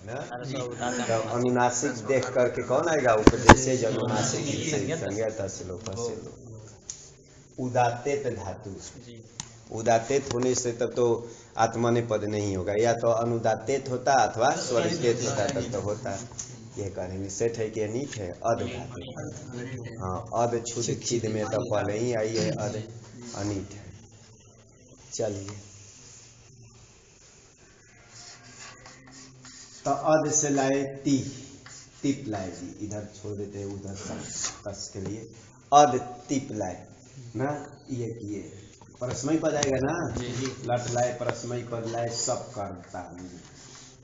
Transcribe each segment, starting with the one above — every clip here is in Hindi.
ना। तो अनुनासिक देख करके कौन आएगा? उपदेशे अनुनासिक संज्ञा श्लोक। उदात्तेत धातु, उदात्तेत होने से तब तो आत्मनेपद नहीं होगा, या तो अनुदात्तेत होता अथवा स्वरितेत होता, तब तो होता। ये करेंगे सेठ है कि नीट है? अध धातु। हाँ, अध छुद खिद में तो पहले ही आई है अध, अनीट है। चलिए, तो अध से लाए ती, टिप लाए जी, इधर छोड़ देते हैं उधर तस के लिए। अध टिप लाए ना, ये किए परस्मय पद आएगा ना। लट लाए परस्मय पद लाए, सब करता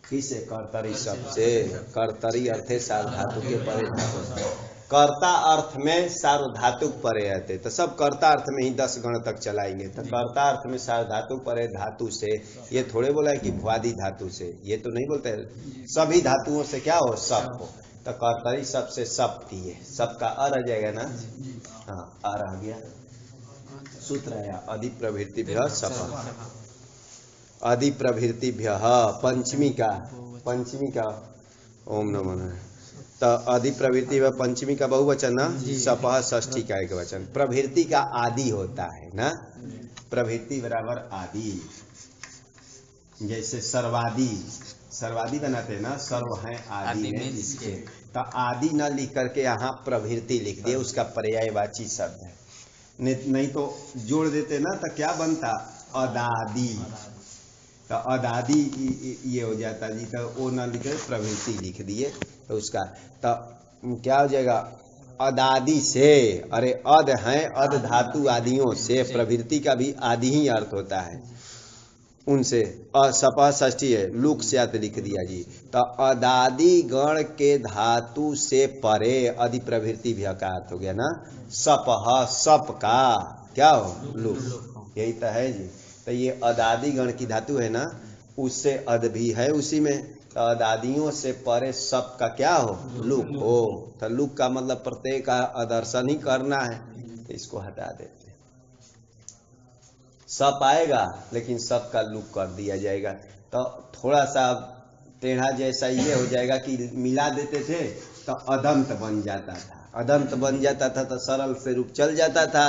किसे? कर्तरी सबसे। कर्तरी अर्थे सार्वधातुक के परे धातु, कर्ता अर्थ में सार्वधातुक परे रहते, तो सब कर्ता अर्थ में ही 10 गण तक चलाएंगे। तो कर्ता अर्थ में सार्वधातुक परे धातु से, ये थोड़े बोला है कि भुआदि धातु से, ये तो नहीं बोलते है। सभी धातुओं से क्या हो? सब हो। तो कर्तरी सबसे सब किए, सबका अ रह जाएगा ना। हाँ, आ रह गया। सूत्र आया अधि प्रभृतिभ्यः सप, अधि प्रभृतिभ्यः पंचमी का ओम नमो नारायण। तो अधि प्रवृत्ति व पंचमी का बहुवचन ना, सपह षष्ठी का एक वचन। प्रवृत्ति का आदि होता है ना, प्रवृत्ति बराबर आदि। जैसे सर्वादि, सर्वादि बनाते हैं ना, सर्व है आदि में जिसके, तो आदि न लिख करके यहाँ प्रवृत्ति लिख दिए, उसका पर्यायवाची शब्द है। नहीं तो जोड़ देते ना, तो क्या बनता? अदादि। तो अदादि ये हो जाता जी, तो वो ना लिखे प्रवृत्ति लिख दिए, तो उसका तो क्या हो जाएगा? अदादि से। अरे अद है, अद धातु आदियों से, प्रवृत्ति का भी आदि ही अर्थ होता है उनसे। सपा षष्ठी है, लुक से आते लिख दिया जी। तो अदादि गण के धातु से परे अधि प्रवृत्ति भी का अर्थ हो गया ना। सपह, सप का क्या हो? लुक, यही तो है जी। तो ये अदादि गण की धातु है ना, उससे अद भी है उसी में। तो अदादियों से परे सप का क्या हो? लुक हो। तो लुक का मतलब प्रत्येक का अदर्शन ही करना है, तो इसको हटा देते। सप आएगा लेकिन सप का लुक कर दिया जाएगा, तो थोड़ा सा टेढ़ा जैसा ये हो जाएगा कि मिला देते थे तो अदंत बन जाता था। अदंत बन जाता था तो सरल से रूप चल जाता था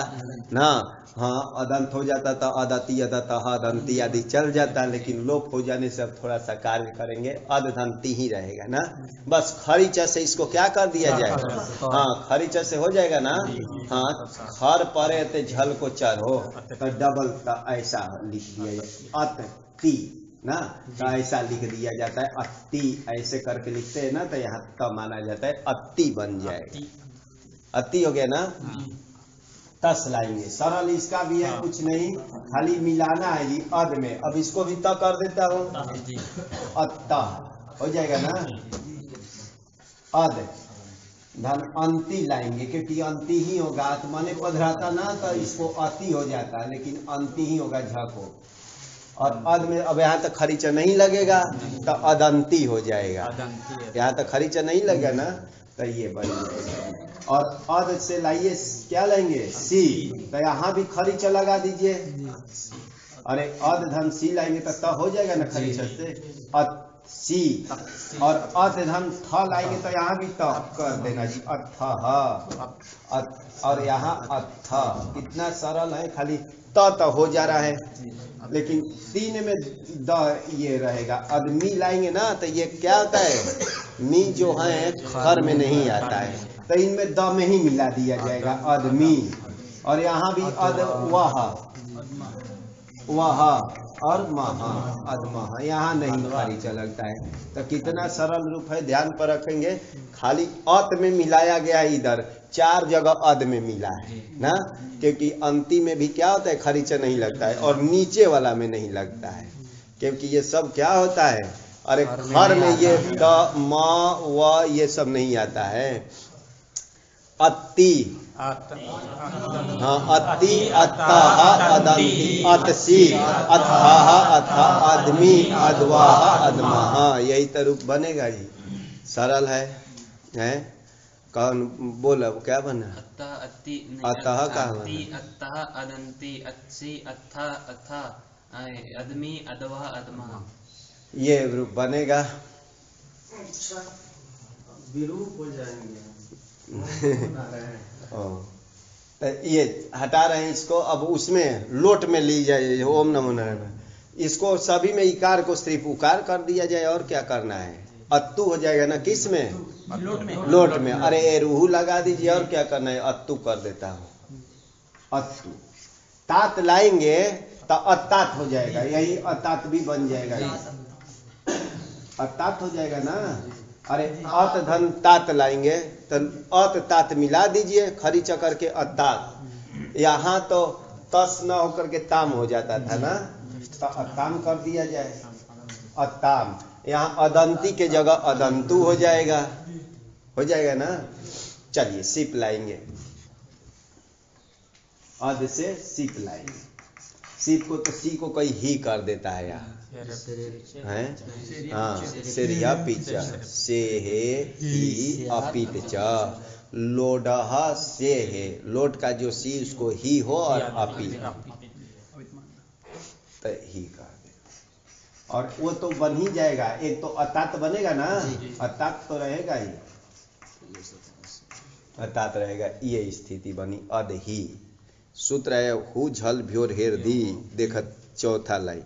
ना। हाँ, अदंत हो जाता था, अदति अदतः अदंती आदि चल जाता, लेकिन लोप हो जाने से अब थोड़ा सा कार्य करेंगे, अदंती ही रहेगा ना। बस खरीचा से इसको क्या कर दिया जाएगा? हाँ, खरीचा से हो जाएगा ना। हाँ, खर परे ते झल को चर हो, तो डबल ऐसा लिख दिया जाए, अति ना, तो ऐसा लिख दिया जाता है। अति ऐसे करके लिखते हैं ना, तो यहाँ तो माना जाता है अति बन जाएगा। अति हो गया ना। तस लाएंगे, सरल इसका भी है, कुछ नहीं, खाली मिलाना है जी अद में। अब इसको भी त कर देता हूँ, अत्ता हो जाएगा ना। अद धन अंति लाएंगे, क्योंकि अंति ही होगा। आत्मने पद रहता ना तो इसको अति हो जाता, लेकिन अंति ही होगा झको। और अद में अब यहाँ तक खरीचा नहीं लगेगा, तो अदंती हो जाएगा। यहाँ तक खरीचा नहीं लगेगा ना, तो ये बन जाएगा। और अद से लाइए क्या लेंगे? सी, तो यहाँ भी खरीचा लगा दीजिए। अरे अद धन सी लाएंगे तो हो जाएगा ना खरीचा से, सी। और अत धन थ लाएंगे तो यहाँ भी त कर देना जी, अथ। और यहाँ अथ, इतना सरल है, खाली त हो जा रहा है, लेकिन तीन में द ये रहेगा। अदमी लाएंगे ना, तो ये क्या होता है? मी जो है खर में नहीं आता है, तो इनमें द में ही मिला दिया जाएगा, अदमी। और यहाँ भी अद वह और महा, अदमह, यहाँ नहीं खरीचा लगता है। तो कितना सरल रूप है, ध्यान पर रखेंगे। खाली अत में मिलाया गया, इधर 4 जगह अद में मिला है ना, क्योंकि अंतिम में भी क्या होता है? खरीचा नहीं लगता है, और नीचे वाला में नहीं लगता है, क्योंकि ये सब क्या होता है? अरे खर में ये द म व ये सब नहीं आता है। अति, हाँ, अति, अत्तः, अदंती, अतसी, अथः, अथ, आदमी, अद्वाह, अदमः, यही तो रूप बनेगा जी। सरल है, हैं? कौन बोला? क्या बना? अतः का अतः, अदंती, अतसी, अथ, अदमी, अद्वाह, अदमः, ये रूप बनेगा। विरूप हो जाएंगे। तो ये हटा रहे हैं इसको। अब उसमें लोट में ली जाए ओम नमो नारायण, इसको सभी में इकार को सिर्फ उकार कर दिया जाए, और क्या करना है, अत्तु हो जाएगा ना। किस में, लोट में। अरे रूहू लगा दीजिए, और क्या करना है, अत्तु कर देता हूँ, अत्तु। तात लाएंगे तो अतात हो जाएगा, यही अतात भी बन जाएगा, अतात हो जाएगा ना। अरे अत धन तात लाएंगे तो अत तात मिला दीजिए, खरी चकर के अतात। यहाँ तो तस न होकर के ताम हो जाता था ना, तो अताम कर दिया जाए, अताम। यहाँ अदंती के जगह अदंतु हो जाएगा, हो जाएगा ना। चलिए सिप लाएंगे, अद से सिप लाएंगे। सिप को तो सी को कोई ही कर देता है यहाँ, हैं? हाँ, सेरिया पिच से है ही अपित च, लोडह से है, लोट का जो सी उसको ही हो और अपित तो ही कर दे, और वो तो बन ही जाएगा। एक तो अतात बनेगा ना, अतात तो रहेगा ही, अतात रहेगा, ये स्थिति बनी अद ही। सूत्र है हु झल भ्योर हेर दी, देखत चौथा लाइन,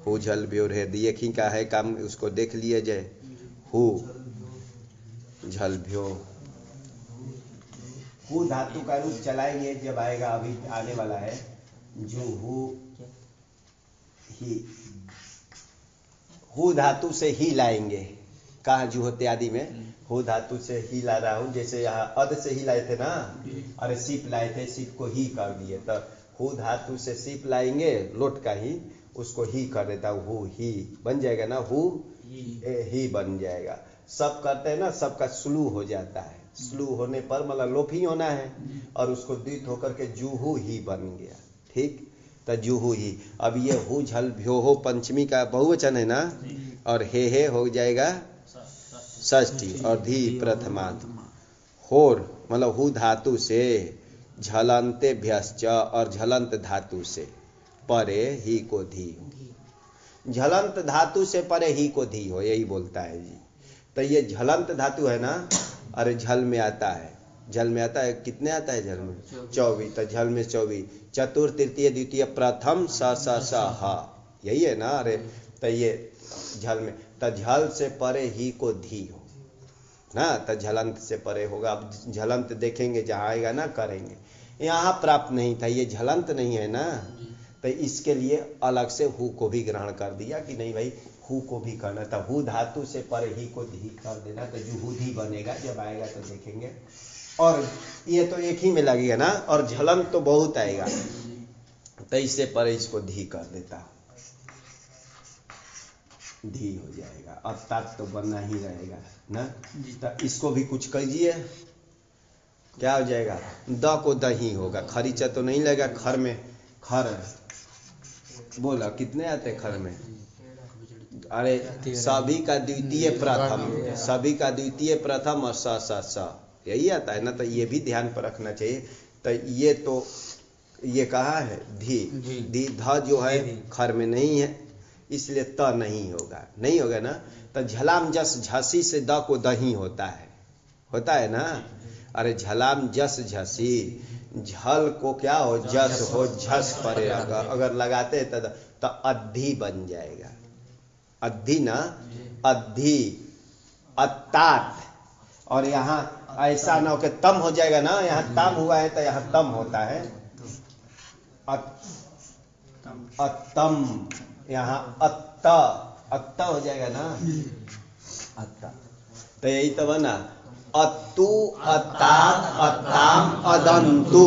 हु झल भ्योर हेर दी, एक ही का है काम, उसको देख लिया जाए। हु झल भ्यो, हु धातु का रूप चलाएंगे जब आएगा, अभी आने वाला है जो हु ही, हु धातु से ही लाएंगे, कहा जुहोते आदि में हु धातु से ही ला रहा हूं, जैसे यहाँ अद से ही लाए थे ना, अरे सिप लाए थे, सिप को ही कर दिए, तो हु धातु से सिप लाएंगे, लोट का ही, उसको ही कर देता हूँ, हु ही बन जाएगा ना, हु ही बन जाएगा। सब करते हैं ना, सबका स्लू हो जाता है, स्लू होने पर मतलब लोप ही होना है, और उसको द्वित होकर के जुहू ही बन गया, ठीक। तो जुहू ही। अब ये हु झल भ्यो हो पंचमी का बहुवचन है ना, और हे हो जाएगा षष्ठी, और धी प्रथमांत। होर मतलब हु धातु से, झलंते भ्यश्च और झलंत धातु से परे ही को धी हो, झलंत धातु से परे ही को धी हो, यही बोलता है जी। तो ये झलंत धातु है ना, अरे झल में आता है, झल में आता है, कितने आता है झल में, 24। तो झल में 24, चतुर्थ तृतीय द्वितीय प्रथम स स स ह, यही है ना। अरे तो ये झल में, तो झल से परे ही को धी हो ना, तो झलंत से परे होगा। अब झलंत देखेंगे जहाँ आएगा ना, करेंगे। यहाँ प्राप्त नहीं था, ये झलंत नहीं है ना, तो इसके लिए अलग से हु को भी ग्रहण कर दिया कि नहीं भाई, हु को भी करना था, हु धातु से परे ही को धी कर देना, तो जुहुधी बनेगा, जब आएगा तो देखेंगे। और ये तो एक ही में लगेगा ना, और झलंत तो बहुत आएगा, तो इससे परे इसको धी कर देता, धी हो जाएगा। अब तक तो बनना ही रहेगा ना, तो इसको भी कुछ कीजिए, क्या हो जाएगा, द को दही होगा, खरीचा तो नहीं लगेगा, खर में खर बोला कितने आते खर में, अरे सभी का द्वितीय प्रथम, सभी का द्वितीय प्रथम और स स स यही आता है ना, तो ये भी ध्यान पर रखना चाहिए। तो ये कहा है धी, धी ध जो है खर में नहीं है, इसलिए त नहीं होगा, नहीं होगा ना। तो झलाम जस झसी से द को दही होता है ना। अरे झलाम जस झसी, झल को क्या हो, जस हो, झस परे अगर लगाते तो अद्धी बन जाएगा, अद्धी ना, अद्धी अतात। और यहाँ ऐसा ना हो कि तम हो जाएगा ना, यहाँ तम हुआ है तो यहाँ तम होता है, अतम, यहाँ अत्ता हो जाएगा ना, अत्ता। तो यही तो बना, अत्तु अत्तात अत्ताम अदंतु,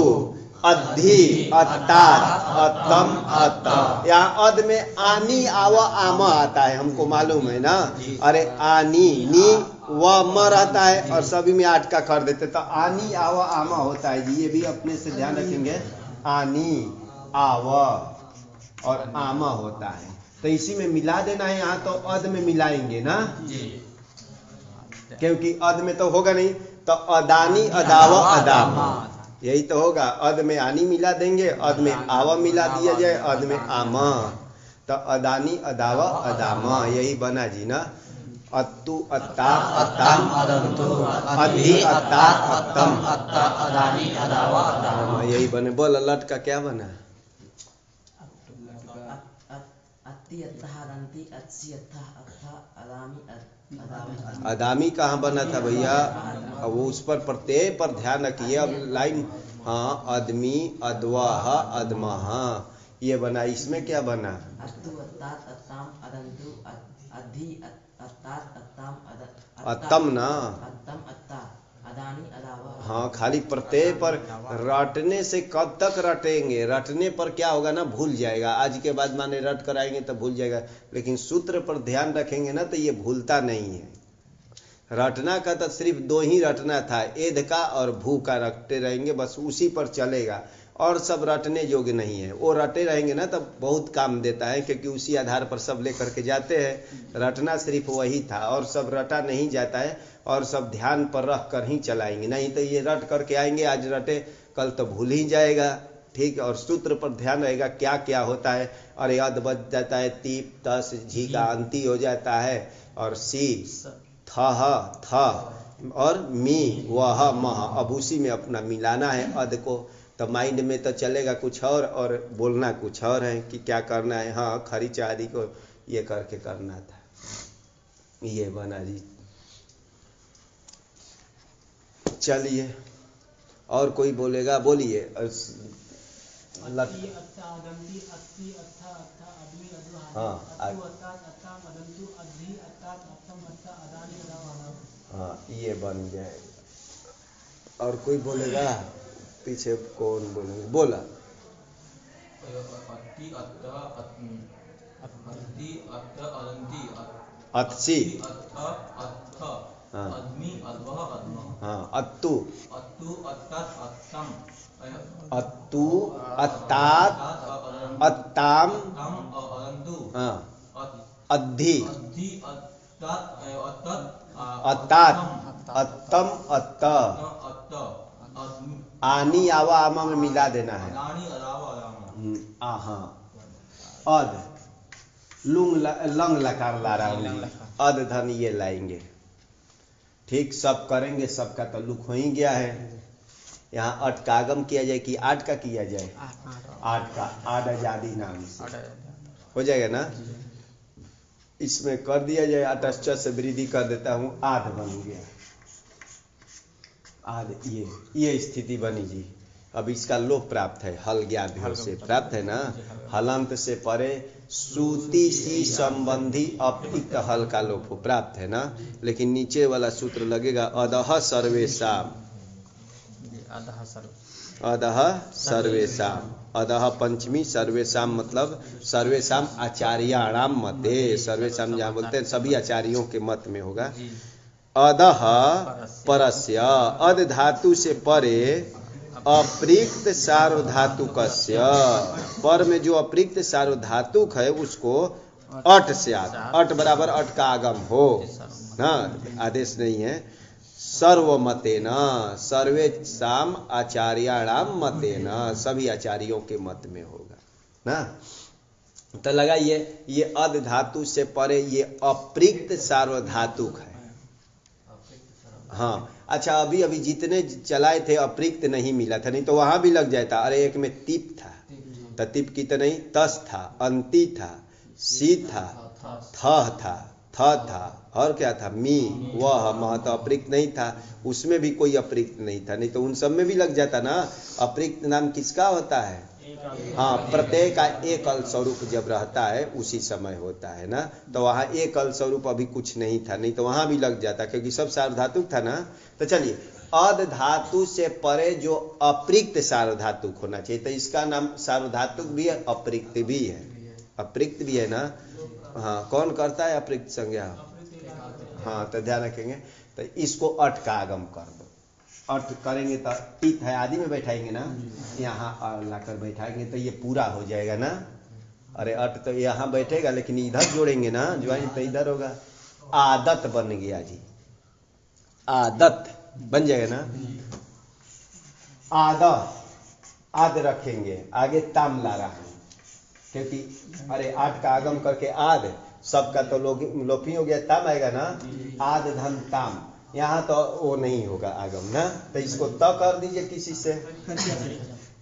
अद्धि अत्तात अत्तम अत्त। यहाँ अद में आनी आव आमा आता है, हमको मालूम है ना। अरे आनी नी व म रहता है, और सभी में 8 का कर देते, तो आनी आव आमा होता है जी। ये भी अपने से ध्यान रखेंगे, आनी आव और आमा होता है, तो इसी में मिला देना है। यहाँ तो अद में मिलाएंगे ना, क्योंकि अद में तो होगा नहीं, तो अदानी अदाव अदामा, यही तो होगा। अद में आनी मिला देंगे, अद में आवा मिला दिया जाए, अद में आमा, तो अदानी अदावा अदामा, यही बना जी ना। अत्तु अत्तात अत्ताम अदंतु अधि अत्तात अत्तम अत्ता अदानी अदावा अदावा। यही बने। बोल लट का क्या बना? अत्ति अत्तः अदंती अत्सी अत्तः अत्था अदामी अदावा। अदामी कहाँ बना था भैया? अब वो उस पर प्रत्यय पर ध्यान रखिए। अब लाइन, हाँ, अदमी अदवाह अदमह ये बना। इसमें क्या बना? अत्तु अत्तात अत्ताम अदंतु अधि अत्तात अत्ताम अत्तम ना, अत्तम अत्ता अदानी अदावा। हाँ, खाली प्रत्यय पर रटने से कब तक रटेंगे? रटने पर क्या होगा ना, भूल जाएगा। आज के बाद माने रट कर आएंगे तो भूल जाएगा, लेकिन सूत्र पर ध्यान रखेंगे ना तो ये भूलता नहीं है। रटना का तो सिर्फ दो ही रटना था, एध का और भू का रटते रहेंगे, बस उसी पर चलेगा। और सब रटने योग्य नहीं है। वो रटे रहेंगे ना तब बहुत काम देता है, क्योंकि उसी आधार पर सब लेकर के जाते हैं। रटना सिर्फ वही था, और सब रटा नहीं जाता है, और सब ध्यान पर रख कर ही चलाएंगे। नहीं तो ये रट करके आएंगे, आज रटे कल तो भूल ही जाएगा। ठीक, और सूत्र पर ध्यान रहेगा क्या क्या होता है। और याद बच जाता है, तीप तस झी का अंती हो जाता है, और सी थह थ और मी वह मह। अब उसी में अपना मिलाना है अद को, तो माइंड में तो चलेगा कुछ और बोलना कुछ और है कि क्या करना है। हाँ, खरी चारी को ये करके करना था। ये बना जी। चलिए, और कोई बोलेगा? बोलिए। हाँ, ये बन जाए। और कोई बोलेगा? पीछे कौन बोलेंगे? बोला। अत्सी, हाँ हाँ, अत्तु अत्तु अत्तात अत्ताम, हाँ, अद्धि अत्तात अत्तम अत्त। आनी आवा आमा में मिला देना है। हाँ, अद लुंग लंग लकार ला रहा हूँ, अद धन ये लाएंगे। ठीक, सब करेंगे, सबका तो लुक हो ही गया है। यहाँ अट का आगम किया जाए कि आठ का किया जाए? आठ का, आठ आजादी नाम से हो जाएगा ना। इसमें कर दिया जाए, अटश्च से वृद्धि कर देता हूँ, आध बन गया। आध, ये स्थिति बनी जी। अब इसका लोप प्राप्त है, हल ज्ञान से प्राप्त है ना। हलंत से परे सूती सी संबंधी अपिक्त हल का लोप प्राप्त है ना। लेकिन नीचे वाला सूत्र लगेगा अदह सर्वेशाम, अदह सर्वेशाम, अदह पंचमी, सर्वेशाम मतलब सर्वेशाम आचार्याणाम मते। सर्वेशाम जहाँ बोलते हैं सभी आचार्यों के मत में होगा। अदह परस्य, अद धातु से परे अप्रिक्त सार्वधातुकस्य, पर में जो अप्रिक्त सार्वधातुक है उसको अट से अट बराबर अट का आगम हो ना, आदेश नहीं है। सर्वमतेन, सर्वेषाम आचार्याणाम मतेन, सभी आचार्यों के मत में होगा ना। तो लगाइए, ये अद धातु से परे ये अप्रिक्त सार्वधातुक है। हाँ, अच्छा, अभी अभी जितने चलाए थे अप्रिक्त नहीं मिला था, नहीं तो वहां भी लग जाता। अरे एक में तिप था, तो तिप की तो नहीं, तस था, अंति था, सी था, थ था, और क्या था, मी, वह, मह, तो अप्रिक्त नहीं था। उसमें भी कोई अप्रिक्त नहीं था, नहीं तो उन सब में भी लग जाता ना। अप्रिक्त नाम किसका होता है? हाँ, प्रत्यय का एक अल स्वरूप जब रहता है उसी समय होता है ना। तो वहाँ एक अल स्वरूप अभी कुछ नहीं था, नहीं तो वहां भी लग जाता, क्योंकि सब सार्वधातुक था ना। तो चलिए, अद धातु से परे जो अप्रिक्त सार्वधातुक होना चाहिए, तो इसका नाम सार्वधातुक भी है, अप्रिक्त भी है। अप्रिक्त भी है ना। हाँ, कौन करता है अप्रिक्त संज्ञा? हाँ, तो ध्यान रखेंगे। तो इसको अट का आगम कर दो। अट करेंगे तो टीत है आदि में बैठाएंगे ना, यहाँ लाकर बैठाएंगे तो ये पूरा हो जाएगा ना। अरे अट तो यहाँ बैठेगा, लेकिन इधर जोड़ेंगे ना, ज्वाइन तो इधर होगा। आदत बन गया जी, आदत बन जाएगा ना। आद, आद रखेंगे, आगे ताम ला रहा है, क्योंकि अरे आठ का आगम करके आद, सबका तो लोपी हो गया, ताम आएगा ना, आद धन ताम, यहाँ तो वो नहीं होगा आगम ना, तो इसको त कर दीजिए किसी से,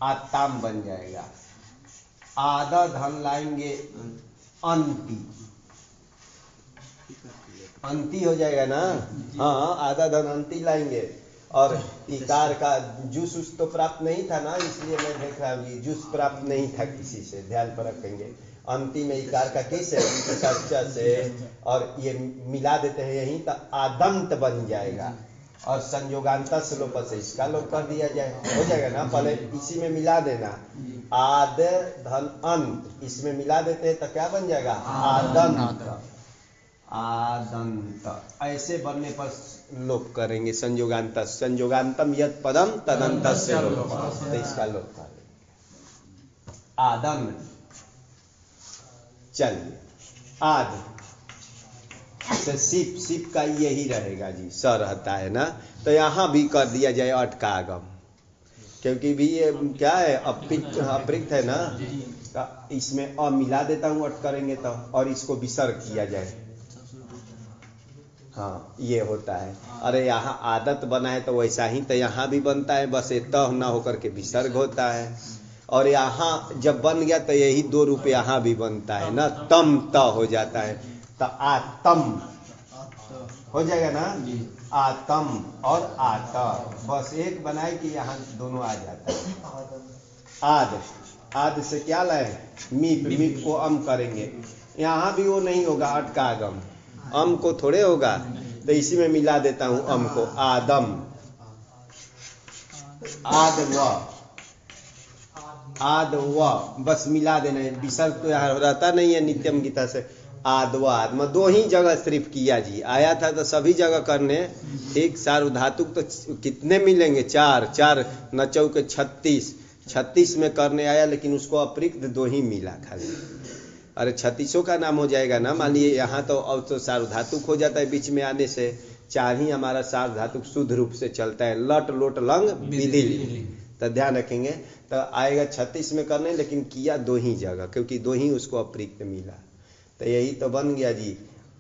आताम बन जाएगा। आधा धन लाएंगे अंति, अंति हो जाएगा ना, हाँ आधा धन अंति लाएंगे। और इकार का जूस उस तो प्राप्त नहीं था ना, इसलिए मैं देख रहा हूँ जूस प्राप्त नहीं था किसी से, ध्यान पर रखेंगे। अंति में इकार का किस है, चर्चा से, और ये मिला देते हैं यहीं तो आदंत बन जाएगा, और संयोगांत श्लोप से इसका लोप कर दिया जाए, हो जाएगा ना। पहले इसी में मिला देना, आद धन अंत, इसमें मिला देते हैं तो क्या बन जाएगा, आदंत, आदंत। ऐसे बनने पर लोप करेंगे संयोगांत, संयोगांतम यत् पदम तदंतस्य लोप, तो इसका लोप करेंगे आदंत। चलिए आद से सिप, सिप का यही रहेगा जी, स रहता है ना, तो यहाँ भी कर दिया जाए अट का आगम, क्योंकि भी ये क्या है अपृक्त है ना, तो इसमें अ मिला देता हूँ अट करेंगे तो, और इसको विसर्ग किया जाए, हाँ ये होता है। अरे यहाँ आदत बना है तो वैसा ही तो यहाँ भी बनता है, बस ये तह ना होकर के विसर्ग होता है। और यहाँ जब बन गया तो यही दो रूप यहाँ भी बनता है ना, तम त हो जाता है, तो आतम हो जाएगा ना, आतम और आता, बस एक बनाए कि यहाँ दोनों आ जाता है। आद, आद से क्या लाए, मीप, मीप को अम करेंगे, यहाँ भी वो नहीं होगा अट का आगम, अम को थोड़े होगा, तो इसी में मिला देता हूं अम को, आदम, आद व, बस मिला देना है, विसर्ग तो यहाँ रहता नहीं है नित्यम गीता से। आदवा, आत्मा दो ही जगह सिर्फ किया जी, आया था तो सभी जगह करने, ठीक। सार्वधातुक तो कितने मिलेंगे, चार, चार न चौके 36, 36 में करने आया, लेकिन उसको अतिरिक्त दो ही मिला खाली। अरे 36 का नाम हो जाएगा ना, मान लिए यहाँ तो अब तो सार्वधातुक हो जाता है बीच में आने से, चार ही हमारा सार्वधातुक शुद्ध रूप से चलता है, लट लोट लंग विधि, तो ध्यान रखेंगे। तो आएगा 36 में करने, लेकिन किया दो ही जगह, क्योंकि दो ही उसको अतिरिक्त मिला, तो यही तो बन गया जी,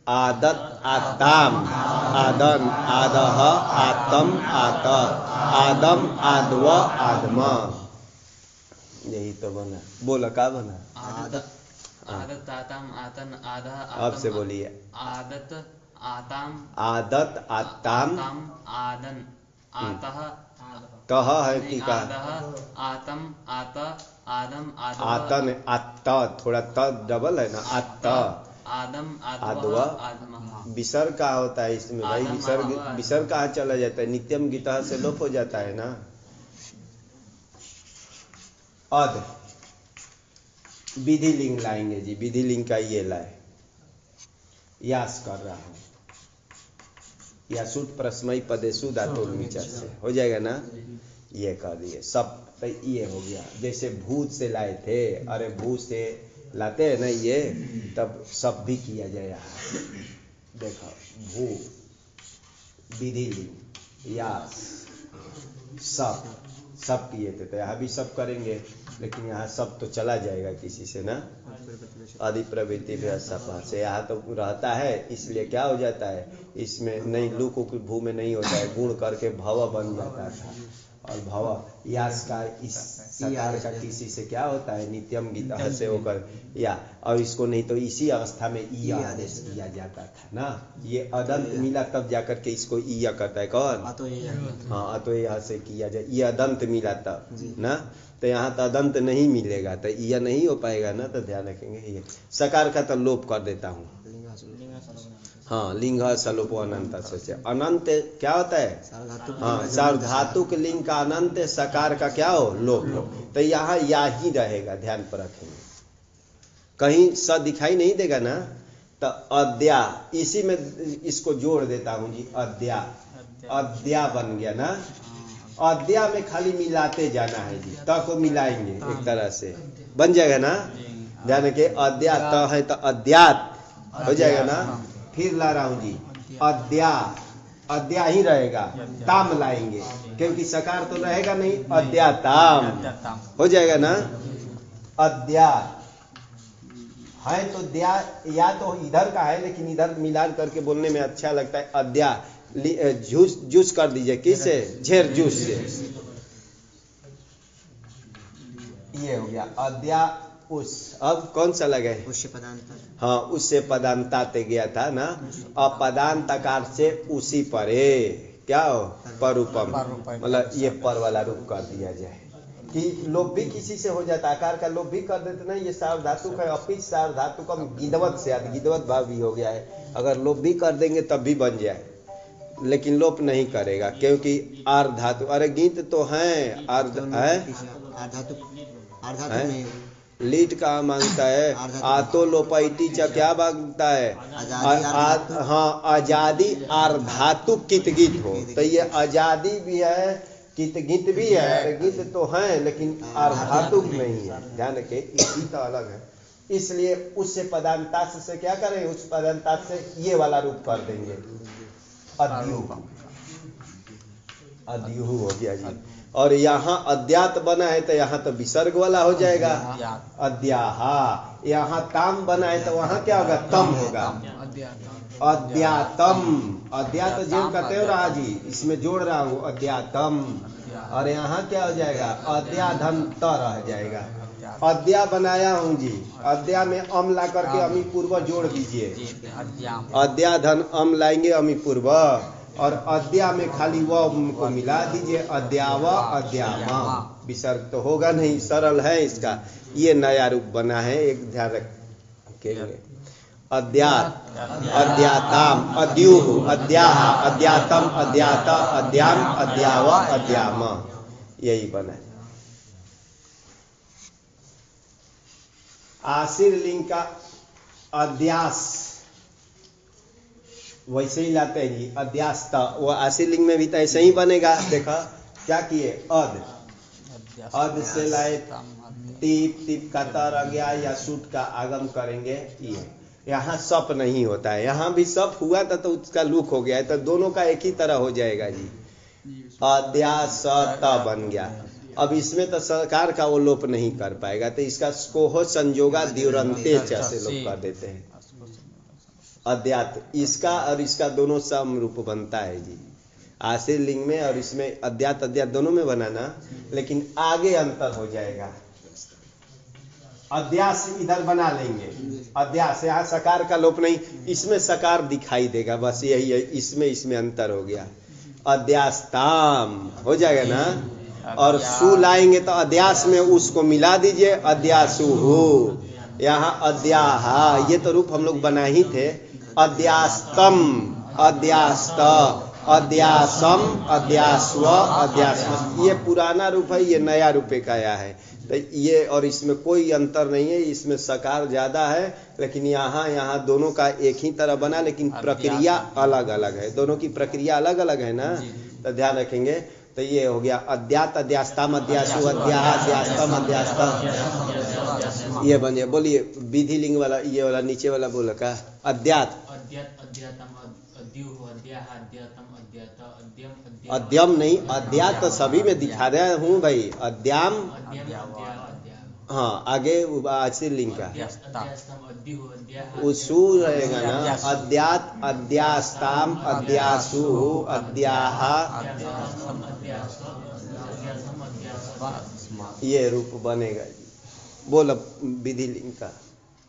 आदत आताम, आदन आदह, आतम आत, आदम आदव आदमा, यही तो बना। बोला का बना, आदत आताम आतन आधा, आपसे बोलिए, आदत आताम, आदत आताम, आदन आतः, तह है कि का, आतम आत, आदम आतन आत्ता, थोड़ा त डबल है ना, आत्ता, आदम आदवा, विसर्ग का होता है इसमें भाई, विसर्ग कहाँ चला जाता है, नित्यम गीता से लोप हो जाता है ना। अद, विधि लिंग लाएंगे जी, विधि लिंग का ये लाए, यास कर रहा हूं, या सुट प्रस्मयी पदेशु धातु नीचा से हो जाएगा ना, ये कर दिए सब, तो ये हो गया। जैसे भूत से लाए थे, अरे भूत से लाते हैं ना ये, तब सब भी किया जाए, देखो भू, विधि लिंग, यास, सब, सब किए थे, तो यहाँ भी सब करेंगे, लेकिन यहाँ सब तो चला जाएगा किसी से ना, आदि प्रवृत्ति व्यवस्था से यहाँ तो रहता है, इसलिए क्या हो जाता है, इसमें नहीं लू को भू में नहीं होता है, गुण करके भव बन जाता था, और भव यास का इस सकार का किसी से क्या होता है, नित्यम गीता से होकर या, और इसको नहीं तो इसी अवस्था में ई आदेश किया जाता था ना, ये अदंत मिला तब जाकर के इसको ई करता है कौन, हाँ, तो यहाँ से किया जाए, ये अदंत मिला तब ना, तो यहाँ तो अदंत नहीं मिलेगा, तो यह नहीं हो पाएगा ना, तो ध्यान रखेंगे। ये सकार का तो लोप कर देता हूँ, हाँ, लिंग सलोप अनंत से, अनंत क्या होता है, हाँ, सार्वधातुक लिंग का अनंत, सकार का क्या हो, लोप, तो यहाँ या ही रहेगा, ध्यान पर रखेंगे, कहीं स दिखाई नहीं देगा ना, तो अद्या, इसी में इसको जोड़ देता हूँ जी, अद्या, अद्या बन गया ना, अद्या में खाली मिलाते जाना है जी, त को मिलाएंगे एक तरह से, बन जाएगा ना, ध्यान रखिए, अद्या त है तो अद्यात हो जाएगा ना, फिर ला रहा हूं जी, अद्या, अद्या ही रहेगा, ताम लाएंगे, क्योंकि सकार तो रहेगा नहीं, अद्याताम हो जाएगा ना, अद्या है तो द्या, या तो इधर का है लेकिन इधर मिलान करके बोलने में अच्छा लगता है। अद्या जूस जूस कर दीजिए, किससे? झेर जूस से। ये हो गया अद्या उस। अब कौन सा लगे? उससे पदांत। हाँ, उससे पदांताते गया था ना। अपदांतकार से उसी परे क्या हो? परूपम, मतलब ये पर वाला रूप कर दिया जाए। कि लोभ भी किसी से हो जाता, आकार का लोभ भी कर देते ना, ये सार्वधातुक है। अपिच सार्वधातुकम गिदवत से, गिदवत भाव भी हो गया है। अगर लोभ भी कर देंगे तब भी बन जाए, लेकिन लोप नहीं करेगा क्योंकि आर्ध धातु। अरे गीत तो है अर्ध है, लीट का मांगता है। आतो लोपैटी च क्या मांगता है? हाँ, आजादी आर्धातुक कित गीत हो। तो ये आजादी भी है, कित गीत भी है। अरे गीत तो है लेकिन आर्धातुक नहीं है, ध्यान रखे, गीत अलग है। इसलिए उससे पदांतास से क्या करें? उस पदांतास से ये वाला रूप कर देंगे, अद्युह। अद्युह हो गया जी। और यहाँ अद्यात बना है तो यहाँ तो विसर्ग वाला हो जाएगा, अद्याहा। यहाँ ताम बना है तो वहाँ क्या होगा? तम होगा, अद्यातम। अद्यात जेब कहते हो रहा जी, इसमें जोड़ रहा हूँ अद्यातम। और यहाँ क्या हो जाएगा? अद्याधन त रह जाएगा। अद्या बनाया हूँ जी, अद्या में अम ला करके अमी पूर्व जोड़ दीजिए। अद्याधन अम लाएंगे अमी पूर्व, और अद्या में खाली व को मिला दीजिए, अद्याव अद्यामा। विसर्ग तो होगा नहीं, सरल है इसका। ये नया रूप बना है, एक ध्यान रखेंगे। अद्यात, अद्याताम, अद्युह, अद्याह, अद्यातम, अद्याता, अद्याम, अद्याव, अद्यामा, यही बना है। आशीर लिंग का अध्यास वैसे ही लाते हैं जी, अध्यास। वो आशीर लिंग में भी तो ऐसे ही बनेगा। देखा क्या किए? अद, अद से लाए टीप, टीप का तर आ गया, या सूट का आगम करेंगे। ये यहाँ सप नहीं होता है, यहाँ भी सप हुआ था तो उसका लुक हो गया है, तो दोनों का एक ही तरह हो जाएगा जी। अध्यास बन गया। अब इसमें तो सरकार का वो लोप नहीं कर पाएगा, तो इसका स्कोह संजोगा द्युरंते से लोप कर देते हैं। अद्यात, इसका और इसका दोनों सम रूप बनता है जी, आशीर लिंग में और इसमें। अद्यात अद्यात दोनों में बनाना, लेकिन आगे अंतर हो जाएगा। अध्यास इधर बना लेंगे, अध्यास यहाँ सकार का लोप नहीं, इसमें सकार दिखाई देगा, बस यही है। इसमें अंतर हो गया। अध्यास्ताम हो जाएगा ना। और सु लाएंगे तो अध्यास में उसको मिला दीजिए, अध्यासु हो। यहाँ अध्याहा, ये तो रूप हम लोग बना ही थे। अध्यास्तम, अध्यास्त, अध्यासम, अध्यास्व, अध्यास्म, ये पुराना रूप है, ये नया रूप का आया है। तो ये और इसमें कोई अंतर नहीं है, इसमें सकार ज्यादा है, लेकिन यहाँ दोनों का एक ही तरह बना, लेकिन प्रक्रिया अलग अलग है। दोनों की प्रक्रिया अलग अलग है ना, तो ध्यान रखेंगे। तो ये हो गया अध्यात, अध्यास्ताम, अध्यासु, अध्याह, अध्यास्तम, अध्यास्ता। ये बन गया। बोलिए विधि लिंग वाला, ये वाला नीचे वाला बोला का अध्यात, अद्यम नहीं, अध्यात तो सभी में दिखा रहा हूँ भाई। अद्याम, हाँ आगे आशीर लिंग का उसू रहेगा ना। अध्यात, अध्यास्ताम, अध्यासु, अध्याह, ये रूप बनेगा। बोल विधि लिंग का।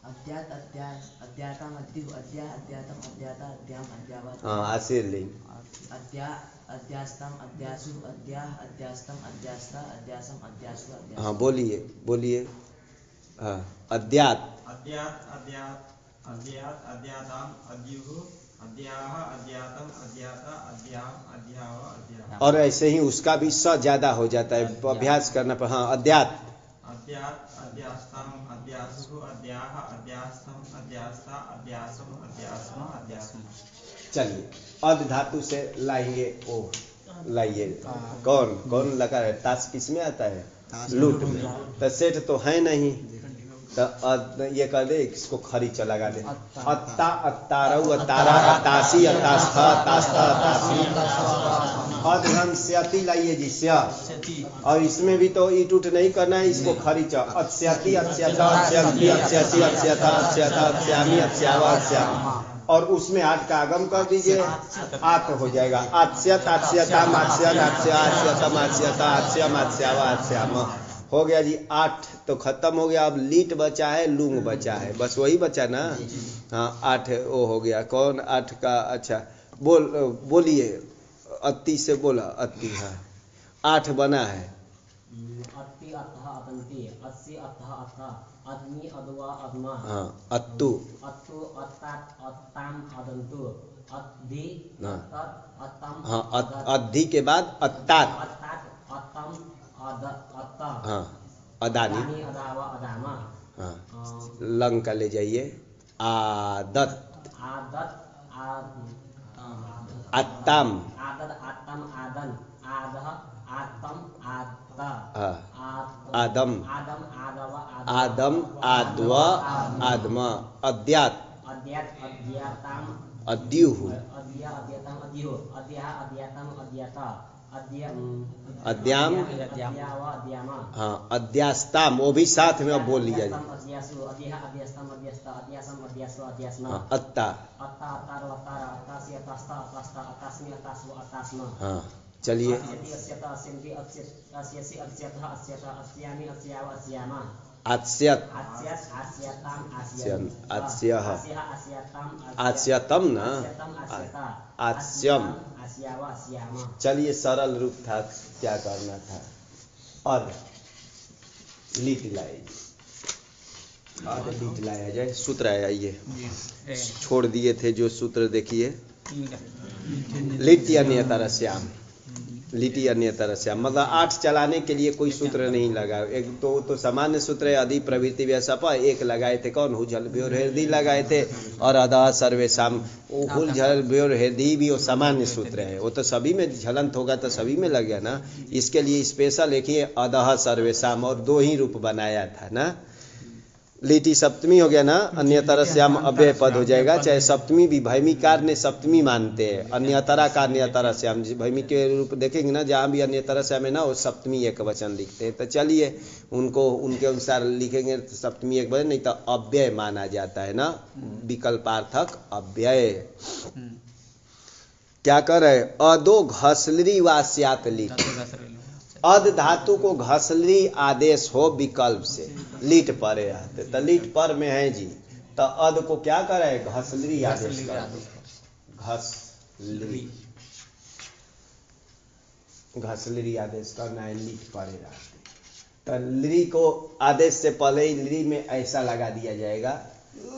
अद्यात, अद्यातम, अद्युह, अद्याह, अद्यातम, अद्याता, अद्याम, अद्यावा। हाँ आशीर लिंग। अध्यास्तम, अध्यासु, अध्याह, अध्यास्तम, अध्यास्ता, अध्यासम, अध्यासु, अध्यास। हाँ बोलिए बोलिए। हाँ अध्यात, अध्यात, अध्यात, अध्यात, अध्याताम, अद्युह, अध्याह, अध्यातम, अध्याता, अध्याम, अध्याव, अध्याह। और ऐसे ही उसका भी स ज्यादा हो जाता है, अभ्यास करना पर। हाँ अध्यात, अध्यात, अध्यास्तम, अध्यासु, अध्याह, अध्यास्तम, अध्यास्ता, अध्यासम, अध्यासम, अध्यासम। चलिए अध धातु से लाएंगे। ओ लाइए, कौन कौन लगा है? ताश किस में आता है? लूट में। तो सेठ तो है नहीं, तो ये कर दे, इसको खरी चला लगा दे। अत्ता, अत्तारऊ, अत्तारा, अत्तासी, अत्तास्था, अत्तास्ता, अत्तासी। अधन स्यति लाइए जी स्या, और इसमें भी तो ईट उठ नहीं करना है, इसको खरी च अत्स्यति अत्स्यता अत्स्यन्ति अत्स्यति अत्स्यता अत्स्यता अत्स्यामि अत्स्यावा अत्स्याम, और उसमें आठ का आगम कर दीजिए, आत हो जाएगा। आत्स्यत आत्स्यताम आत्स्यत आत्स्या आत्स्यतम आत्स्यता आत्स्यम आत्स्यावा आत्स्याम हो गया जी। 8 तो खत्म हो गया। अब लीट बचा है, लूंग बचा है, बस वही बचा ना। हाँ 8 वो हो गया। कौन 8 का? अच्छा बोलिए अति से बोला। अति है 8 बना है। अति अतः अतंति अस्सी अतः अतः अदमी अदवा अदमा। हाँ अत्तु अत्तु अत्तात अत्ताम अदंतु अद्धि अत्तत अत्तम। हाँ अद्धि के बाद अत्तात। अत्तात अत्तम अद अत्ता। हाँ अदानी। अदानी अदावा अदामा। हाँ लंग का ले जाइए। आदत आदत अत्तम आदत आत्तम आदन आदह आत्तम आत्ता आदम आदम आदवा आदम आद्व आदमा अद्यात अद्यात अद्याताम अद्युः अद्या अद्याताम अद्युः अद्याह अद्याताम अद्याता अद्याम। अद्यावा अद्यामा। हाँ अद्यास्ताम, वो भी साथ में अब बोल लिया जी। अद्यासु अद्याह अद्यास्तम अद्यास्ता अद्यासम अद्यासु अद्यासमा। हाँ अत्ता। अत्ता अत्तार अत्तार अत्तासी अत्तास्ता अत्तास्ता अत्तास्मि अत्तासु अत्तास्मा। हाँ चलिए। अस्यति अस्यन्ति अस्यसि अस्यतः अस्यता अस्यामि अस्यावा अस्यामा। आस्यत आस्यत आस्यताम आस्यन आस्यन् आस्यः आस्यः आस्यताम आस्यतम ना आस्यतम आस्यता आस्यम। आस्यावा आस्यामा। चलिए सरल रूप था, क्या करना था? अद लीट लाए, अद लीट लाया जाए। सूत्र आया, ये छोड़ दिए थे जो सूत्र, देखिए लिट अन्य तरह श्याम, लिटी अन्य तरह से, मतलब 8 चलाने के लिए कोई सूत्र नहीं लगा। एक तो सामान्य सूत्र है अधि प्रवृत्ति व्यसप, एक लगाए थे कौन? हुजल व्योर हृदय लगाए थे, और अदह सर्वेशम। हुल झल व्योर हृदय भी वो सामान्य सूत्र है, वो तो सभी में झलंत होगा तो सभी में लग गया ना। इसके लिए स्पेशल लिखिए अदह सर्वेशम, और 2 ही रूप बनाया था ना। लिटी सप्तमी हो गया ना, अन्यतर श्याम अव्यय पद हो जाएगा। चाहे सप्तमी भी भैमिकार ने सप्तमी मानते हैं, अन्यतरा का अन्यतर श्याम। भैमी के रूप देखेंगे ना, जहाँ भी अन्यतर श्याम है ना, वो सप्तमी एक वचन लिखते हैं। तो चलिए उनको उनके अनुसार लिखेंगे तो सप्तमी एक वचन, नहीं तो अव्यय माना जाता है ना, विकल्पार्थक अव्यय। क्या कर रहे? अदो घसलरी वास्यात लिट, अद धातु को घसलरी आदेश हो विकल्प से, लीट परे रहते तो लीट पर में है जी, तो अद को क्या करे? घसलरी आदेश कर दो। घसलरी, घसलरी आदेश करना है, लीट परे रहते। तो लरी को आदेश से पहले ही लरी में ऐसा लगा दिया जाएगा,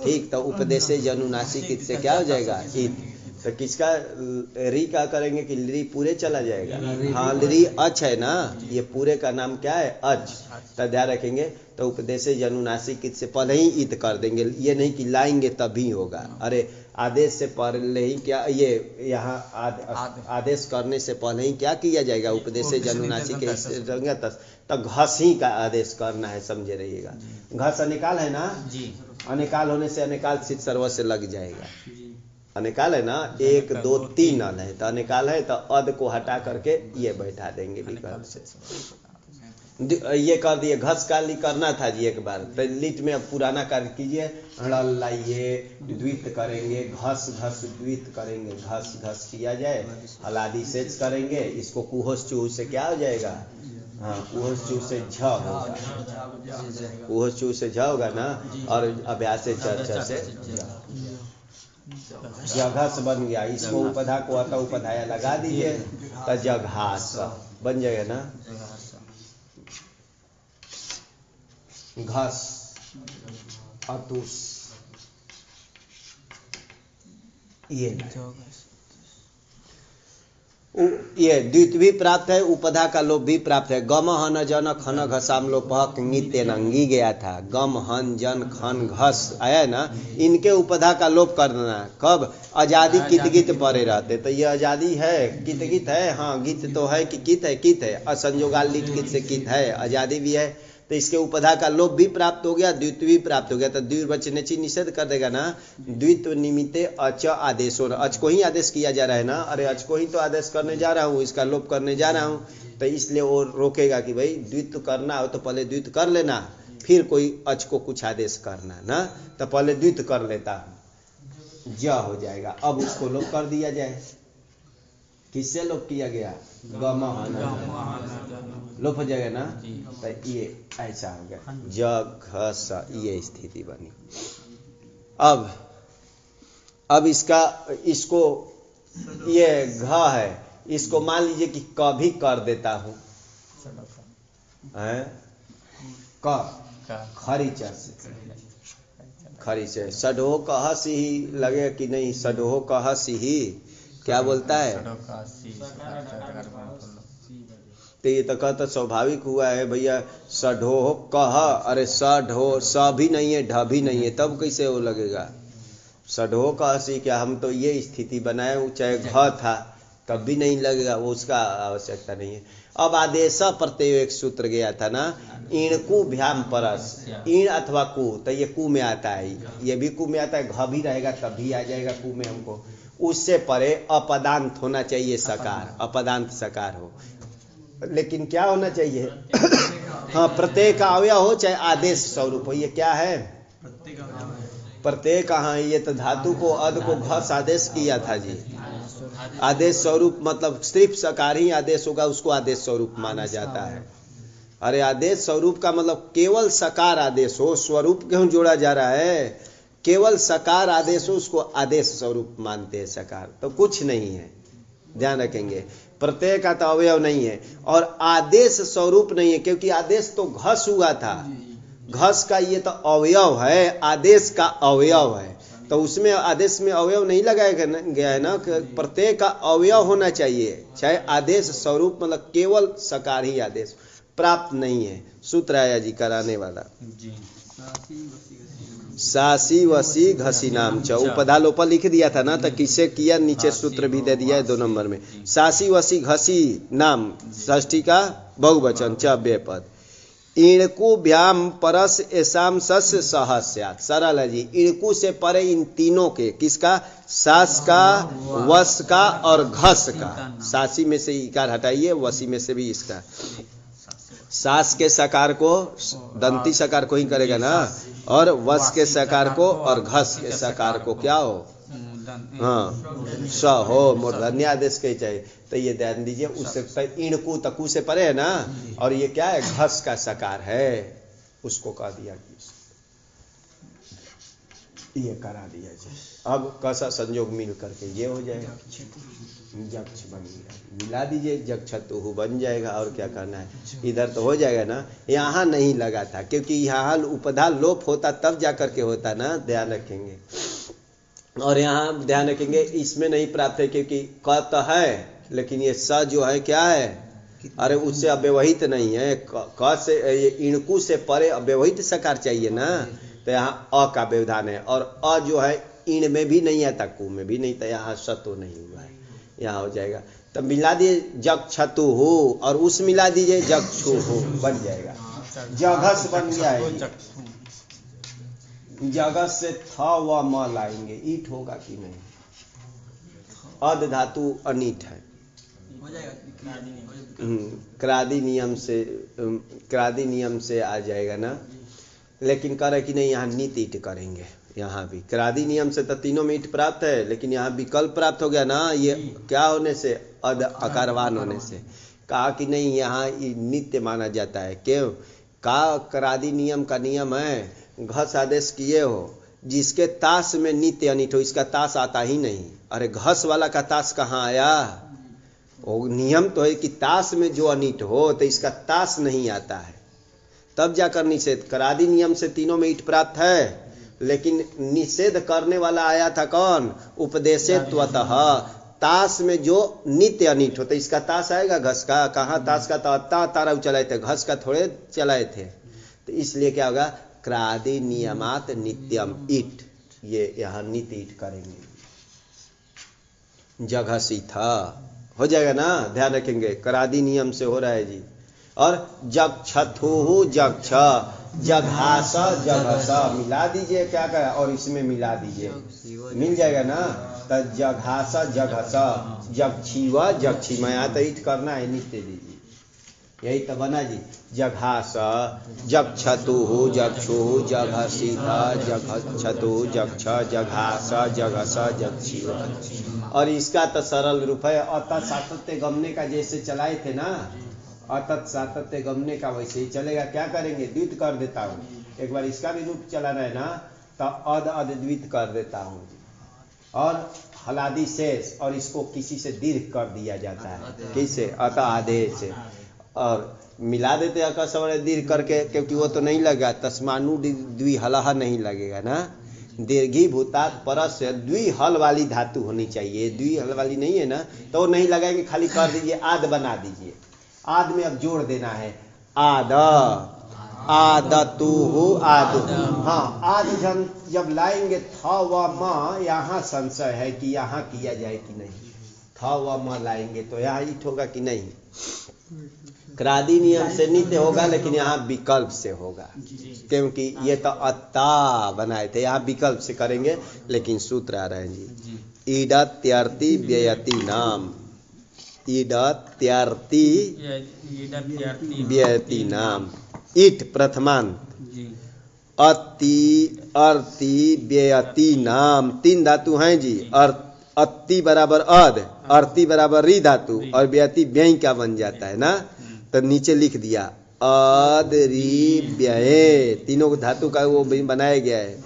ठीक। तो उपदेशे जनुनासिक से क्या हो जाएगा? इत। तो किसका री का करेंगे कि लरी पूरे चला जाएगा? हाँ लरी अच है ना, ये पूरे का नाम क्या है? अच। तो ध्यान रखेंगे। तो उपदेशे जनुनासिक से पहले ही इत कर देंगे, ये नहीं कि लाएंगे तभी होगा। अरे आदेश से पहले ही क्या, ये यहाँ आदेश करने से पहले ही क्या किया जाएगा? उपदेशे जनुनासिक। तो घस ही का आदेश करना है, समझे रहिएगा। घस अनिकाल है ना जी, अनिकाल होने से अनिकाल सिद्ध सर्व से लग जाएगा। अनिकाल है ना, 1 2 3 अल है, तो अनिकाल है तो अद को हटा करके ये बैठा देंगे विकल्प से। ये कर दिए। घस काली करना था जी एक बार, तो लिट में अब पुराना कार्य कीजिए। हड़ल लाइए, द्वित करेंगे, घस घस द्वित करेंगे, घस घस किया जाए, हलादी सेच करेंगे। इसको कुहोस चूह से क्या हो जाएगा? हाँ कुहोस चूह से झ होगा, कुहोस चूह से झ होगा ना, और अभ्यास से च से जघस बन गया। इसको उपधा को अत उपधाया लगा दीजिए तो जघास बन जाएगा ना। घस अतुस, ये द्वित भी प्राप्त है, उपधा का लोप भी प्राप्त है। गम हन जन खन घसाम लोपह नित्य नंगी गया था। गम हन जन खन घस आया है ना, इनके उपधा का लोप कर देना। कब? आजादी कित गीत परे रहते, तो ये आजादी है, कित गीत है। हाँ गीत तो है कि कित है? कित है। असंजोगाल लिट कित से कित है, आजादी भी है। तो इसके उपधा का लोप भी प्राप्त हो गया, द्वित्व भी प्राप्त हो गया, तो द्विवचनेची निषेध कर देगा ना। द्वित्व निमित्ते अच आदेशो, अच को ही आदेश किया जा रहा है ना, अरे अच को ही तो आदेश करने जा रहा हूँ, इसका लोप करने जा रहा हूँ, तो इसलिए वो रोकेगा कि भाई द्वित्व करना हो तो पहले द्वित्व कर लेना, फिर कोई अच को कुछ आदेश करना ना, तो पहले द्वित्व कर लेता हूँ, ज हो जाएगा। अब उसको लोप कर दिया जाए, किससे लोप किया गया? लोप हो जाएगा ना, तो ये ऐसा हो गया ज घ स, ये स्थिति बनी। अब इसको ये घ है, इसको मान लीजिए कि कभी कर देता हूं, खरीचा से, खरीचे सडो कह सी ही लगे कि नहीं, सडो कह सी ही क्या बोलता है? तो ये तो कहता स्वाभाविक हुआ है भैया, सढो कह, अरे सढो स भी नहीं है, ढ भी नहीं है, तब कैसे वो लगेगा? सढो कह सी, क्या हम तो ये स्थिति बनाए, चाहे घ था तब भी नहीं लगेगा, वो उसका आवश्यकता नहीं है। अब आदेश प्रत्यय एक सूत्र गया था ना, इणकु भ्याम परस, इण अथवा कु, तो ये कु में आता है, ये भी कु में आता है, घ भी रहेगा तब भी आ जाएगा कु में हमको। उससे परे अपदांत होना चाहिए सकार, अपदांत सकार हो, लेकिन क्या होना चाहिए? हाँ, प्रत्यय का अवयव हो चाहे आदेश स्वरूप हो। ये क्या है? प्रत्यय कहाँ? ये तो धातु को अद को घस आदेश किया था जी। आदेश स्वरूप मतलब सिर्फ सकार ही आदेश होगा, उसको आदेश स्वरूप माना जाता है। अरे आदेश स्वरूप का मतलब केवल सकार आदेश हो, स्वरूप क्यों जोड़ा जा रहा है? केवल सकार आदेश हो, उसको आदेश स्वरूप मानते हैं सकार, तो कुछ नहीं है, ध्यान रखेंगे। प्रत्यय का तो अवयव नहीं है और आदेश स्वरूप नहीं है, क्योंकि आदेश तो घस हुआ था, घस का ये तो अवयव है, आदेश का अवयव है, तो उसमें आदेश में अवयव नहीं लगाया गया है ना, प्रत्यय का अवयव होना चाहिए, चाहे आदेश स्वरूप मतलब केवल सकार ही आदेश प्राप्त नहीं है। सूत्र आया जी कराने वाला, सासी वसी घसी नाम च, उपधा लोप लिख दिया था ना, तो किसे किया? नीचे सूत्र भी दे दिया है 2 नंबर में। सासी वसी घसी नाम, षष्ठी का बहुवचन, च व्यपद। इणकु भ्याम परस एसाम सस्य सहस्यात्, सरल है जी। इणकु से परे इन तीनों के, किसका? सास का, वस का और घस का। सासी में से इकार हटाइए, वसी में से भी इसका। सास के सकार को दंती सकार को ही करेगा ना, और वस के सकार को और घस के सकार को क्या हो? हाँ, स हो, मूर्धन्य आदेश के चाहिए, तो ये ध्यान दीजिए। उससे इणकु तकु से परे है ना, और ये क्या है? घस का सकार है, उसको कह दिया कि ये करा दिया जाए। अब कैसा संयोग मिल करके ये हो जाएगा, जक्ष बन गया, मिला दीजिए, जक्षतु बन जाएगा। और क्या करना है? इधर तो हो जाएगा ना, यहाँ नहीं लगा था, क्योंकि यहाँ उपधा लोप होता तब जा करके होता ना, ध्यान रखेंगे। और यहाँ ध्यान रखेंगे, इसमें नहीं प्राप्त है, क्योंकि क तो है, लेकिन ये स जो है क्या है? अरे उससे अव्यवहित नहीं है, क से, ये इणकु से परे अव्यवहित सकार चाहिए ना, तो यहाँ अ का व्यवधान है, और अ जो है इन में भी नहीं आता, कु में भी नहीं, तो यहाँ स तो नहीं हुआ है, यहाँ हो जाएगा। तब मिला दिए जक्षतु हो, और उस मिला दीजिए जक्षु हो, बन जाएगा। जघस बन गया है, जगत से थ व म लाएंगे, ईट होगा कि नहीं? अद धातु अनिट है, क्रादि नियम से आ जाएगा ना, लेकिन कह रहे कि नहीं, यहाँ नित ईट करेंगे। यहाँ भी क्रादि नियम से तो तीनों में ईट प्राप्त है, लेकिन यहाँ विकल्प प्राप्त हो गया ना, ये क्या होने से? अद अकारवान होने से। कहा कि नहीं, यहाँ नित्य माना जाता है। क्यों? का क्रादि नियम का नियम है, घस आदेश किए हो, जिसके ताश में नित्य अनिट हो, इसका ताश आता ही नहीं। अरे घस वाला का ताश कहाँ आया? वो नियम तो है कि ताश में जो अनिट हो, तो इसका ताश नहीं आता है, तब जाकर निषेध। क्रादि नियम से तीनों में ईट प्राप्त है, लेकिन निषेध करने वाला आया था कौन? उपदेशेत्वतः। ताश में जो नित्य अनिट हो, तो इसका ताश आएगा घस का? कहाँ ताश का? तो तारा चलाए थे, घस का थोड़े चलाए थे। तो इसलिए क्या होगा? क्रादि नियमात नित्यम ईट, ये यहाँ नित्य ईट करेंगे। जघसी था हो जाएगा ना, ध्यान रखेंगे। क्रादि नियम से हो रहा है जी, और जक्षथुहु जक्ष, जघास जघस मिला दीजिए, क्या करा और इसमें मिला दीजिए, मिल जाएगा ना। तो जघास जघस, जक्षीव जक्षिम, यहाँ तो ईट करना है, नीचे दीजिए, यही तो बना जी। जघास जक्षतुहु जक्षुहु जघसित जघक्षतु जक्ष जघास जघस जक्षीव। और इसका तो सरल रूप है अतः सातत्य गमने का, जैसे चलाए थे ना अतत सातत्य गमने का, वैसे ही चलेगा। क्या करेंगे, द्वित कर देता हूँ, एक बार इसका भी रूप चलाना है ना, तो अद अद्वित कर देता हूँ। और हलादि शेष, और इसको किसी से दीर्घ कर दिया जाता है, किसे, अतः आदेश से, और मिला देते अकस्वर दीर्घ करके, क्योंकि वो तो नहीं लगा, तस्मानु द्विहलह नहीं लगेगा ना। दीर्घी भूतात परस द्विहल वाली धातु होनी चाहिए, द्विहल वाली नहीं है ना, तो वो नहीं लगाएंगे, खाली कर दीजिए, आद बना दीजिए। आद में अब जोड़ देना है, आद आदतुहु आदु। हाँ, आद जब लाएंगे था व म, यहाँ संशय है कि यहाँ किया जाए कि नहीं। था व म लाएंगे तो यहाँ ईट होगा कि नहीं। क्रादि नियम से नित्य होगा, लेकिन यहाँ विकल्प से होगा, क्योंकि ये तो अत्ता बनाए थे, यहाँ विकल्प से करेंगे। लेकिन सूत्र आ रहे हैं जी, ईडत्यार्ति व्ययति नाम, ईडत्यार्ति व्ययति नाम, ईट प्रथमांत, अति अर्ति व्ययति नाम, तीन धातु हैं जी। अति बराबर अद, अर्ति बराबर री धातु, और व्ययति व्यय का बन जाता है ना, तो नीचे लिख दिया अद री व्यय, तीनों धातु का वो बनाया गया है।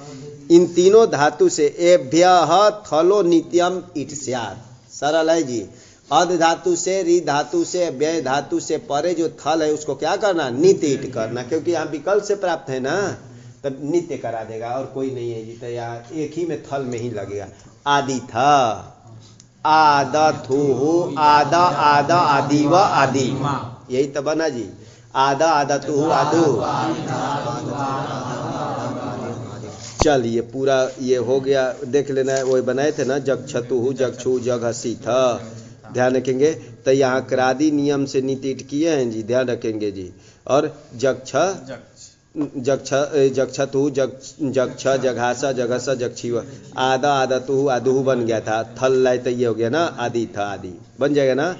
इन तीनों धातु से एभ्यः थलो नित्यम इट स्यात्, सरल है जी। अद धातु से, री धातु से, व्यय धातु से परे जो थल है उसको क्या करना, नित्य ईट करना, क्योंकि यहाँ विकल्प से प्राप्त है ना, तब नित्य करा देगा, और कोई नहीं है जी, तो यहाँ एक ही में थल में ही लगेगा। आदि था, आदथुहु आदा आदा आदिव आदि, यही तो बना जी। आदा आदतुहु आदु, चलिए पूरा ये हो गया, देख लेना है, वही बनाए थे ना, जक्षतुहु जक्षु जघसित, ध्यान रखेंगे। तो यहाँ क्रादि नियम से नीतिट किए हैं जी, ध्यान रखेंगे जी। और जक्षतु जक्ष जघास जघस जक्षीव, आदा आदतु आदुहु बन गया था, थल लाए तो ये हो गया ना, आदि था आदि बन जाएगा ना।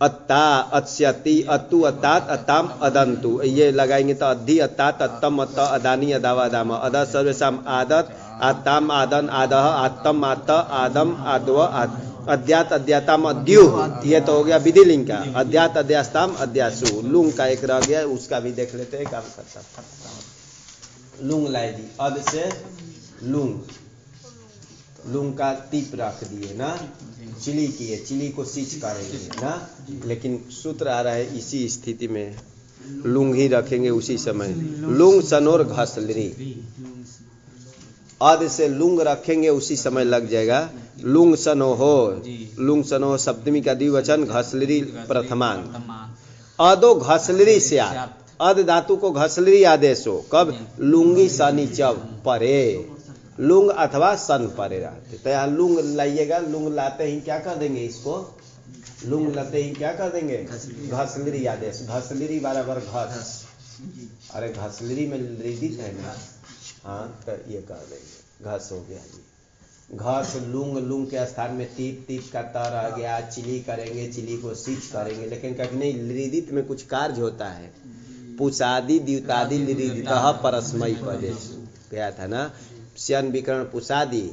अत्ता अत्स्यति अत्तु अत्तात अत्ताम अदंतु, ये लगाएंगे तो अद्धि अत्तात अत्तम अत्त अदानी अदावा अदाम, अदा सर्वेशम आदत आत्ताम आदन आदह आत्तम आत्त आदम आदव अध्यात अध्याताम अद्यु, ये तो हो गया विधिलिंग का। अध्यात अध्यास्ताम अध्यासु, लुंग का एक रह गया, उसका भी देख लेते हैं, काम करता। लुंग लाए दी, अद से लुंग, लुंग का टिप रख दिए ना, चिली किए, चिली को सींच करेंगे ना, लेकिन सूत्र आ रहा है इसी स्थिति में लुंग ही रखेंगे उसी समय। लुंग सनोर घसलरी, अद से लुंग रखेंगे उसी समय लग जाएगा। लुंग सनो हो, लुंग सनो हो सप्तमी का द्विवचन, घसलरी प्रथमांत। अदो घसलरी से अद धातु को घसलरी आदेश हो, कब, लुंगी सनी चब परे, लुंग अथवा सन परे रहते, तो यहाँ लुंग लाइएगा। लुंग लाते ही क्या कर देंगे, इसको लुंग लाते ही क्या कर देंगे, घसलरी आदेश, घसलरी बराबर घस, अरे घसलरी में रिदित है ना, हाँ तो ये कर देंगे, घस हो गया जी। घस लुंग, लुंग के स्थान में टीप, टीप का तर आ गया, चिली करेंगे, चिली को सींच करेंगे, लेकिन कभी नहीं, लिरिदित में कुछ कार्य होता है, पुषादि द्युतादि लिरिदितः परस्मै पदेषु गया था ना, श्यन विकरण पुषादि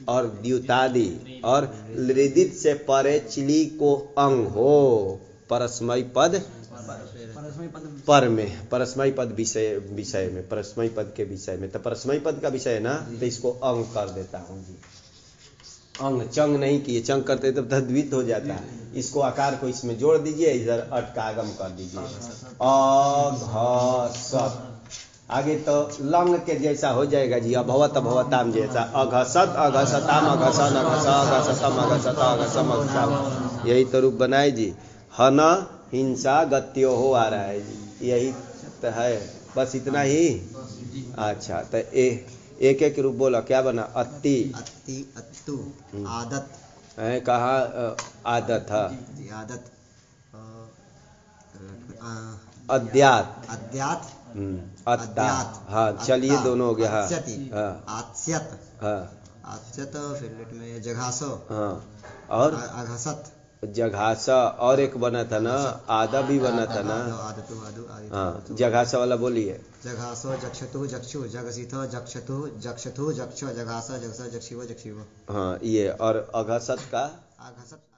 और द्युतादि, और लिरिदित से परे चिली को अंग हो, परस्मै पद पर में, परस्मै पद विषय में, परस्मै पद के विषय में, तो परस्मै पद का विषय है ना, तो इसको अंग कर देता हूँ जी। अंग, चंग नहीं किए, चंग करते तब तद्वित हो जाता है, इसको आकार को इसमें जोड़ दीजिए, इधर अट का आगम कर दीजिए, अघसत, आगे तो लंग के जैसा हो जाएगा जी, अभवत अभवताम जैसा, अघसत अघसताम अघसन अघस अघसतम अघसत अघसम अघसम, यही तो रूप बनाए जी। हन हिंसा गत्यो हो आ रहा है जी, यही तो है, बस इतना ही। अच्छा, तो एक एक रूप बोला, क्या बना, अति अति अत्तु आदत है, कहाँ आदत है, आदत अद्यात अद्यात अत्ता अद्यात हाँ चलिए अत्ता, दोनों हो गया हाँ आत्स्यति हाँ आत्स्यत हाँ आत्स्यत फिर लेट में जघासो हाँ और अघसत जघासा और एक बना था ना आदा भी बना था ना आदतु आदु आदितु हाँ जघासा वाला बोलिए जघासो जक्षतु जक्षु जगसितो जक्षतु जक्षतु जक्ष जघास जगस जक्षिवो जक्षिवो हाँ ये और अघसत का आघसत